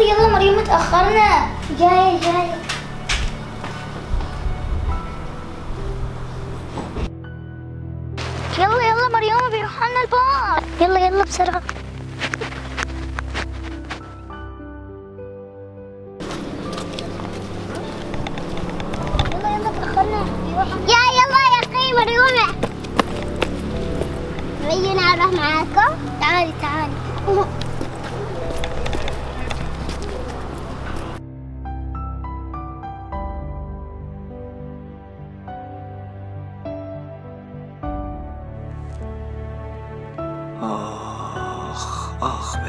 يلا مريم تأخرنا. جاية جاية. يلا يلا مريم بيروح لنا الباص. يلا يلا بسرعة. يلا يلا تأخرنا. يا يلا يا أخي مريم. مريم أروح معاكم. تعالي تعالي.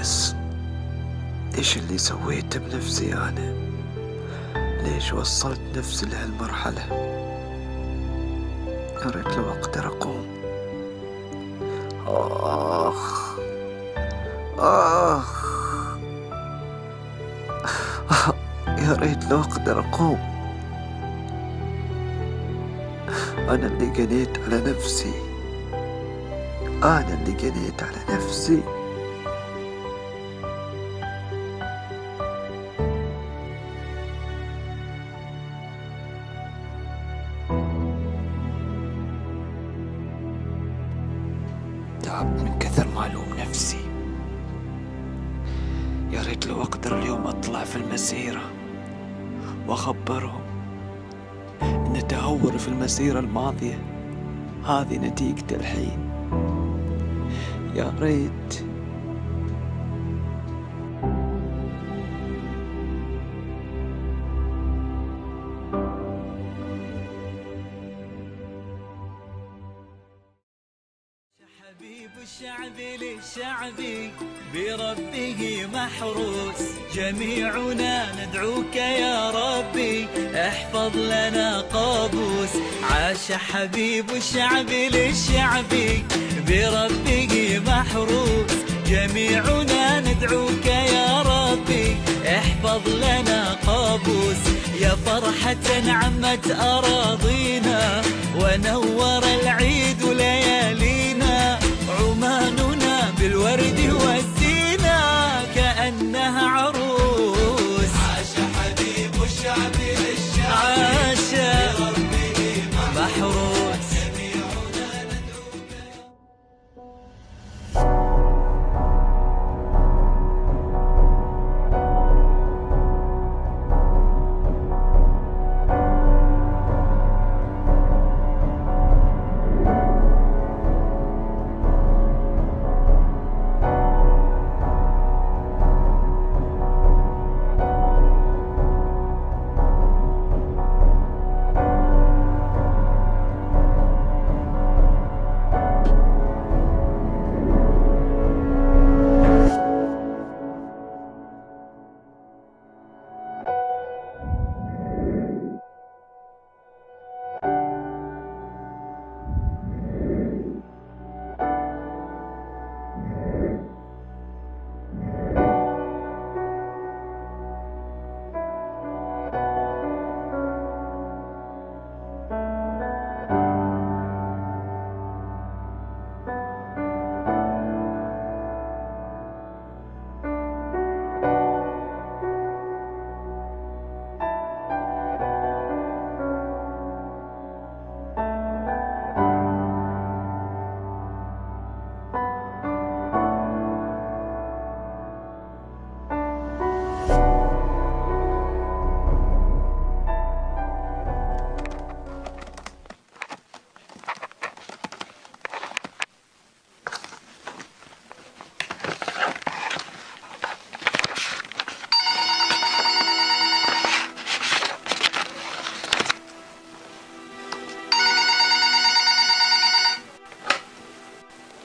بس إيش اللي سويته بنفسي أنا؟ ليش وصلت نفسي لهالمرحلة؟ يا ريت لو أقدر أقوم. يا ريت لو أقدر أقوم. أنا اللي جنيت على نفسي. أنا اللي جنيت على نفسي. تعبت من كثر ما ألوم نفسي. يا ريت لو أقدر اليوم أطلع في المسيرة وأخبرهم إن تهور في المسيرة الماضية هذه نتيجة الحين. يا ريت. حبيب الشعب للشعب بربه محروس، جميعنا ندعوك يا ربي احفظ لنا قابوس. عاش حبيب الشعب للشعب بربه محروس، جميعنا ندعوك يا ربي احفظ لنا قابوس. يا فرحة عمت أراضينا ونور العيد ليالينا، عماننا بالورد والزينة كأنها عروس. عاش حبيب الشعب للشعب عاش بربه محروس.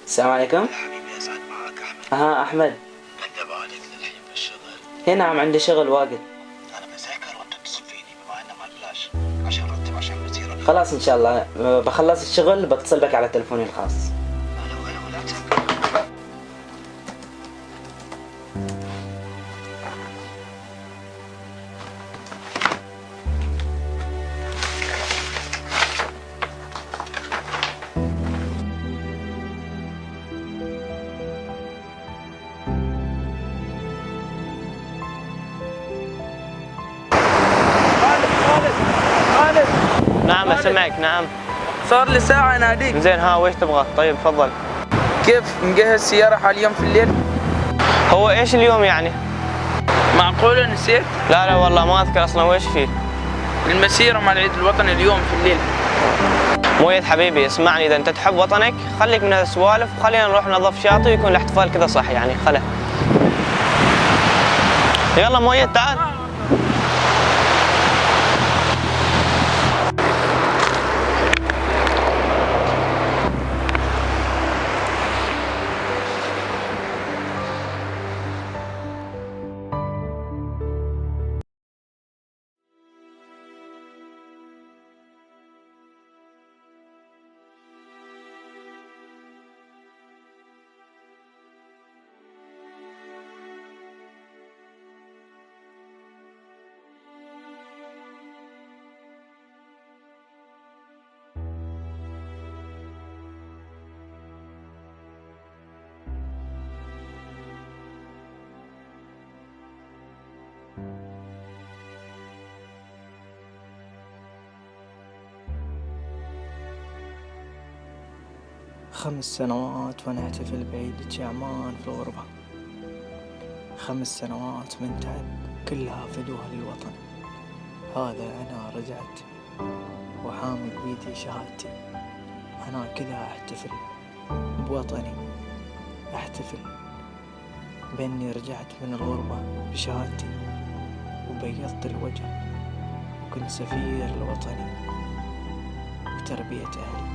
السلام عليكم. يا حبيبي اسعد معك احمد. احمد. انت بعدك للحين بالشغل؟ هنا نعم عندي شغل واجد. انا بذاكر وانت تتصل فيني بما انه ما الفلاش عشان نرتب عشان المسيره. خلاص ان شاء الله بخلص الشغل بتصل بك على تلفوني الخاص. هلا وهلا ولا تسكر. معك. نعم. صار لي ساعة اناديك. زين ها ويش تبغى؟ طيب تفضل. كيف مجهز سيارة حال اليوم في الليل؟ هو ايش اليوم يعني؟ معقولة نسيت؟ لا والله ما اذكر اصلا ويش فيه. المسيرة مع العيد الوطني اليوم في الليل. مؤيد حبيبي اسمعني، اذا انت تحب وطنك خليك من هالسوالف وخلينا نروح ننظف شاطئ ويكون الاحتفال كذا صح يعني. خله يلا مؤيد تعال. خمس سنوات وأنا أحتفل بعيد يا عمان في الغربة. 5 سنوات من تعب كلها فدوها للوطن. هذا أنا رجعت وحامل بيدي شهادتي. أنا كذا أحتفل بوطني، أحتفل بأني رجعت من الغربة بشهادتي وبيضت الوجه وكنت سفير لوطني وتربية أهلي.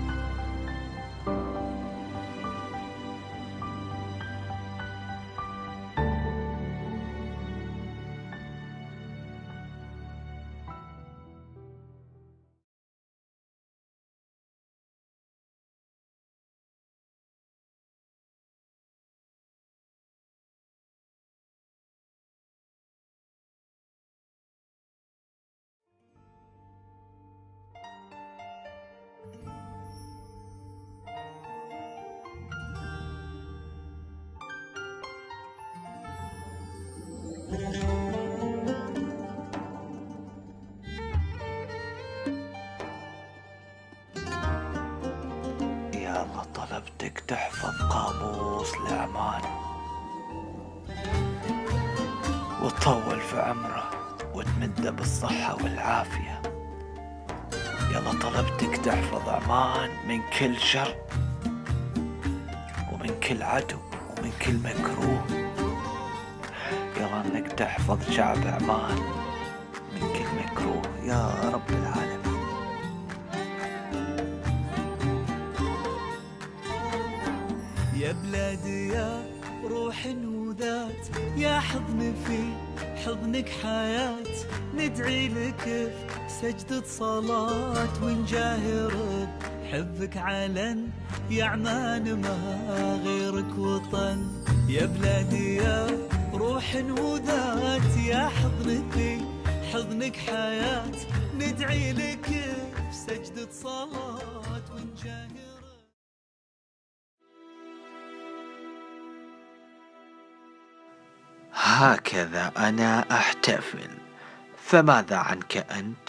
يلا طلبتك تحفظ قاموس لعمان وتطول في عمره وتمده بالصحة والعافية. يلا طلبتك تحفظ عمان من كل شر ومن كل عدو ومن كل مكروه. يلا انك تحفظ شعب عمان من كل مكروه يا رب العالمين. يا بلادي يا روح وذات، يا حضن في حضنك حياة، ندعي لك سجدة صلاة ونجاهر بحبك علن، يا عمان ما غيرك وطن. يا بلادي يا روح وذات، يا حضن في حضنك حياة، ندعي لك سجدة صلاة ونجاهر. هكذا أنا أحتفل، فماذا عنك أنت؟